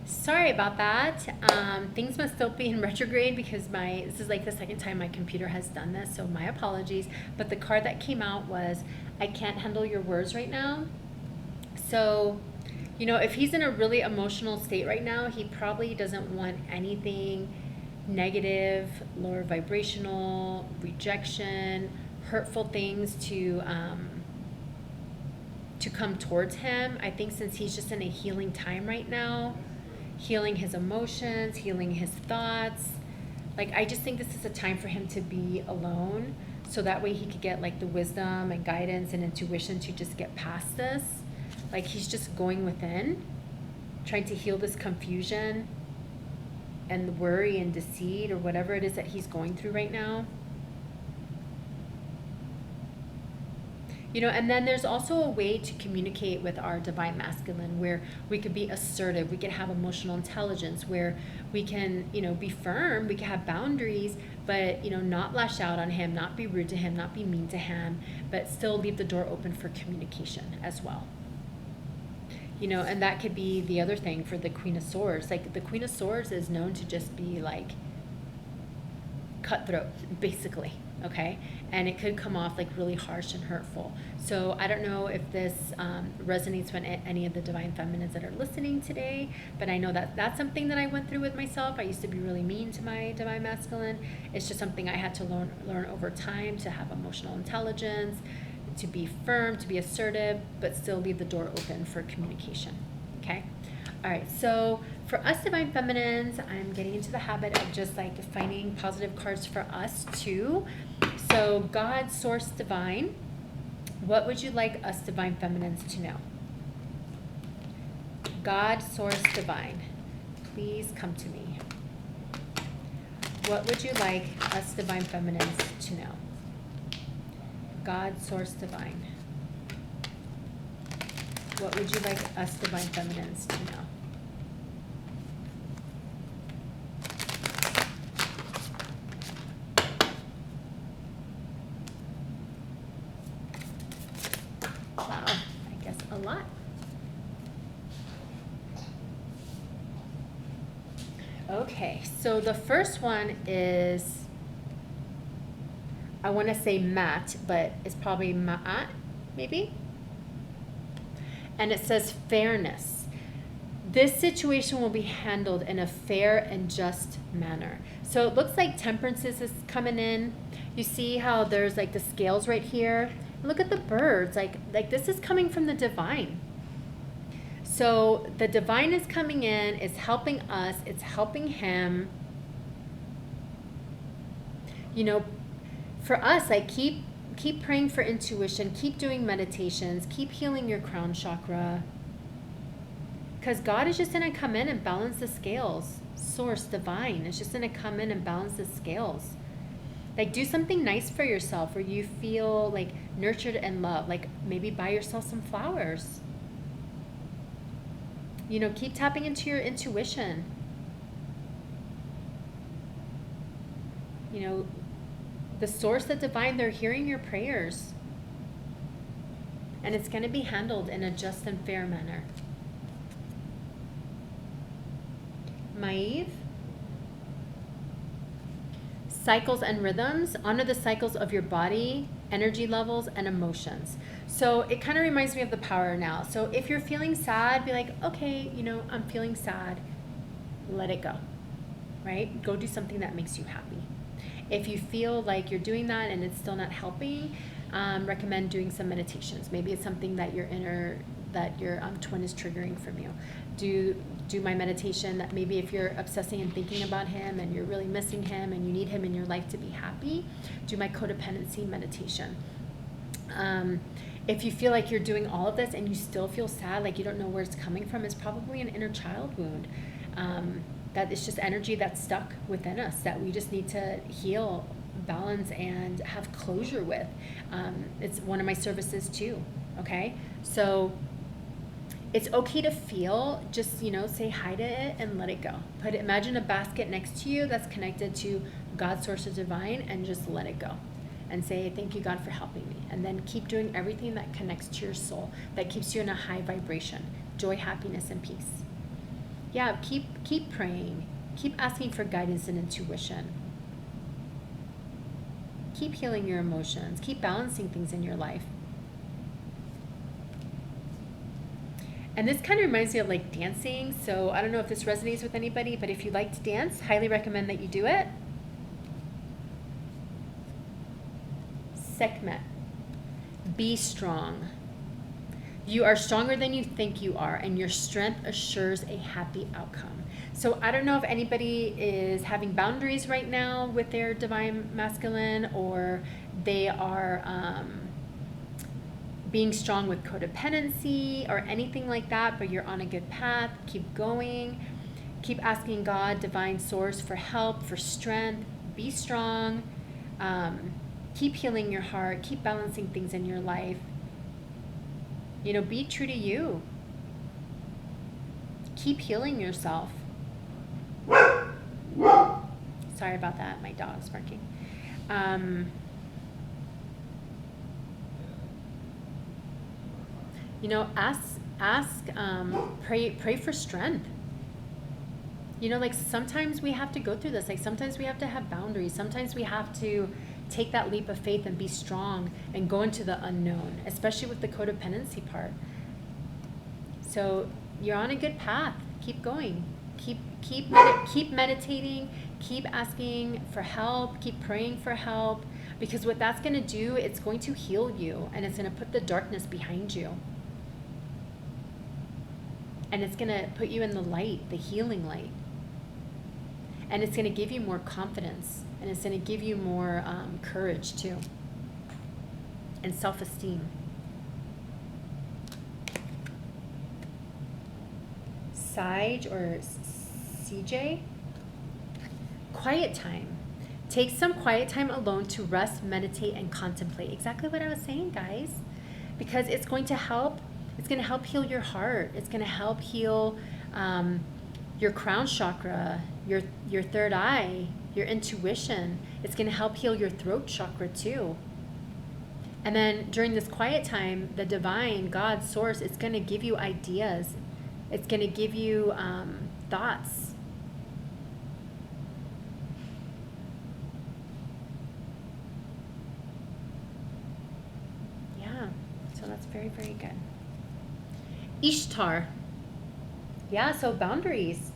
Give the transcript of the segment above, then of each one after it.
Sorry about that. Things must still be in retrograde because this is like the second time my computer has done this, so my apologies. But the card that came out was, I can't handle your words right now. So, if he's in a really emotional state right now, he probably doesn't want anything negative, lower vibrational, rejection, hurtful things to come towards him. I think since he's just in a healing time right now, healing his emotions, healing his thoughts. Like, I just think this is a time for him to be alone, so that way he could get like the wisdom and guidance and intuition to just get past this. Like, he's just going within, trying to heal this confusion and worry and deceit or whatever it is that he's going through right now. And then there's also a way to communicate with our divine masculine where we could be assertive, we could have emotional intelligence, where we can, be firm, we can have boundaries, but, not lash out on him, not be rude to him, not be mean to him, but still leave the door open for communication as well. And that could be the other thing for the Queen of Swords. Like, the Queen of Swords is known to just be like cutthroat, basically. Okay, and it could come off like really harsh and hurtful. So I don't know if this resonates with any of the divine feminines that are listening today, but I know that that's something that I went through with myself. I used to be really mean to my divine masculine. It's just something I had to learn over time, to have emotional intelligence, to be firm, to be assertive, but still leave the door open for communication. Okay. All right, so for us divine feminines, I'm getting into the habit of just like finding positive cards for us too. So God, Source, Divine, what would you like us divine feminines to know? God, Source, Divine, please come to me. What would you like us divine feminines to know? God, Source, Divine. What would you like us divine feminines to know? Wow, I guess a lot. Okay, so the first one is, I want to say Matt, but it's probably Ma'at, maybe? And it says fairness. This situation will be handled in a fair and just manner. So it looks like temperance is coming in. You see how there's like the scales right here? Look at the birds. Like this is coming from the divine. So the divine is coming in, it's helping us, it's helping him. For us, like keep praying for intuition, keep doing meditations, keep healing your crown chakra. Because God is just going to come in and balance the scales. Source, divine, is just going to come in and balance the scales. Like, do something nice for yourself where you feel like nurtured and loved. Like, maybe buy yourself some flowers. Keep tapping into your intuition. The source, the divine, they're hearing your prayers. And it's going to be handled in a just and fair manner. Maeve. Cycles and rhythms. Honor the cycles of your body, energy levels, and emotions. So it kind of reminds me of the power now. So if you're feeling sad, be like, okay, I'm feeling sad. Let it go. Right? Go do something that makes you happy. If you feel like you're doing that and it's still not helping, recommend doing some meditations. Maybe it's something that your twin is triggering from you. Do my meditation. That maybe if you're obsessing and thinking about him and you're really missing him and you need him in your life to be happy, do my codependency meditation. If you feel like you're doing all of this and you still feel sad, like you don't know where it's coming from, it's probably an inner child wound. That is just energy that's stuck within us that we just need to heal, balance, and have closure with. It's one of my services too, okay? So it's okay to feel, just, say hi to it and let it go. Imagine a basket next to you that's connected to God's source of divine, and just let it go. And say, thank you, God, for helping me. And then keep doing everything that connects to your soul, that keeps you in a high vibration, joy, happiness, and peace. Yeah, keep praying. Keep asking for guidance and intuition. Keep healing your emotions. Keep balancing things in your life. And this kind of reminds me of like dancing. So I don't know if this resonates with anybody, but if you like to dance, highly recommend that you do it. Sekhmet. Be strong. You are stronger than you think you are, and your strength assures a happy outcome. So I don't know if anybody is having boundaries right now with their divine masculine, or they are being strong with codependency or anything like that, but you're on a good path. Keep going. Keep asking God, divine source, for help, for strength. Be strong. Keep healing your heart. Keep balancing things in your life. You know, be true to you. Keep healing yourself. Sorry about that. My dog's barking. You know, pray for strength. You know, like sometimes we have to go through this. Like sometimes we have to have boundaries. Sometimes we have to take that leap of faith and be strong and go into the unknown, especially with the codependency part. So you're on a good path. Keep going. Keep meditating. Keep asking for help. Keep praying for help, because what that's going to do, it's going to heal you, and it's going to put the darkness behind you. And it's going to put you in the light, the healing light. And it's going to give you more confidence. And it's going to give you more courage, too. And self-esteem. Sage or CJ? Quiet time. Take some quiet time alone to rest, meditate, and contemplate. Exactly what I was saying, guys. Because it's going to help. It's going to help heal your heart. It's going to help heal your crown chakra, your third eye, your intuition. It's going to help heal your throat chakra too. And then during this quiet time, the divine, God, source, it's going to give you ideas. It's going to give you thoughts. Yeah, so that's very, very good. Ishtar. Yeah, so boundaries.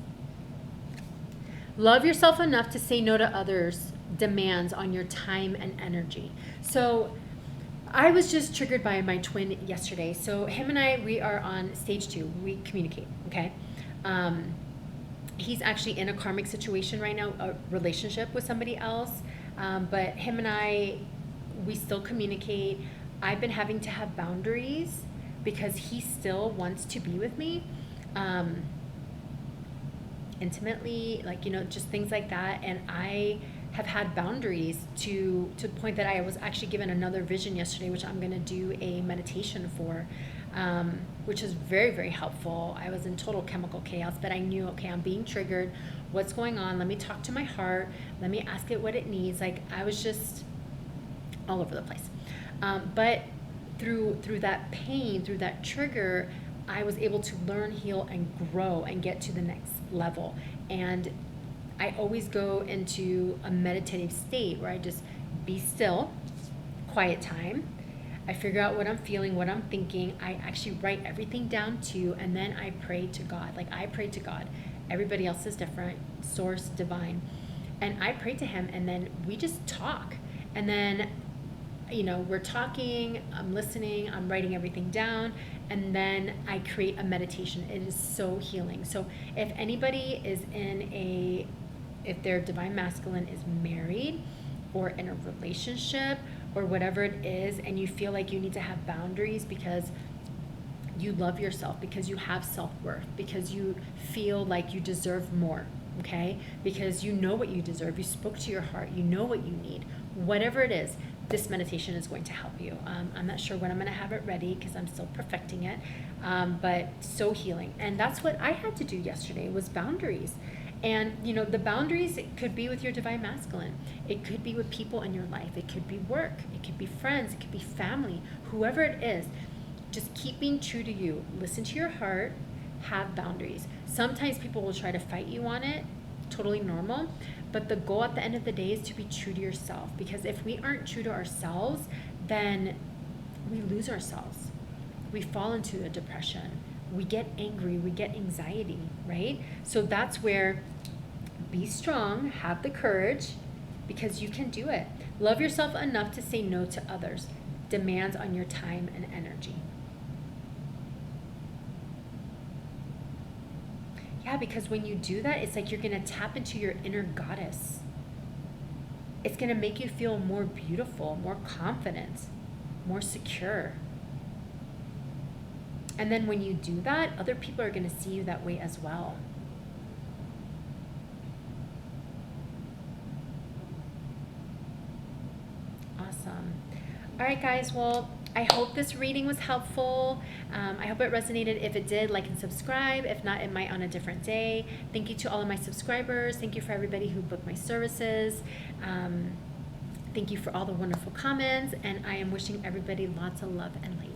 Love yourself enough to say no to others' demands on your time and energy. So I was just triggered by my twin yesterday. So him and I, we are on stage 2. We communicate, okay? He's actually in a karmic situation right now, a relationship with somebody else. But him and I, we still communicate. I've been having to have boundaries because he still wants to be with me intimately, like, you know, just things like that. And I have had boundaries to the point that I was actually given another vision yesterday, which I'm going to do a meditation for, which is very, very helpful. I was in total chemical chaos, but I knew, okay, I'm being triggered. What's going on? Let me talk to my heart. Let me ask it what it needs. Like, I was just all over the place. But through that pain, through that trigger, I was able to learn, heal, and grow and get to the next level. And I always go into a meditative state where I just be still, quiet time. I figure out what I'm feeling, what I'm thinking. I actually write everything down too, and then I pray to God. Like, I pray to God. Everybody else is different, source, divine. And I pray to him, and then we just talk. And then, you know, we're talking, I'm listening, I'm writing everything down, and then I create a meditation. It is so healing. So if anybody is if their divine masculine is married or in a relationship or whatever it is, and you feel like you need to have boundaries because you love yourself, because you have self-worth, because you feel like you deserve more, okay? Because you know what you deserve. You spoke to your heart. You know what you need. Whatever it is, this meditation is going to help you. I'm not sure when I'm going to have it ready because I'm still perfecting it, but so healing. And that's what I had to do yesterday, was boundaries. And, you know, the boundaries, it could be with your divine masculine. It could be with people in your life. It could be work. It could be friends. It could be family. Whoever it is, just keep being true to you. Listen to your heart. Have boundaries. Sometimes people will try to fight you on it, totally normal. But the goal at the end of the day is to be true to yourself, because if we aren't true to ourselves, then we lose ourselves. We fall into a depression. We get angry, we get anxiety, right? So that's where be strong, have the courage, because you can do it. Love yourself enough to say no to others' demands on your time and energy. Yeah, because when you do that, it's like you're going to tap into your inner goddess. It's going to make you feel more beautiful, more confident, more secure. And then when you do that, other people are going to see you that way as well. Awesome. All right, guys. Well, I hope this reading was helpful. I hope it resonated. If it did, like and subscribe. If not, it might on a different day. Thank you to all of my subscribers. Thank you for everybody who booked my services. Thank you for all the wonderful comments. And I am wishing everybody lots of love and light.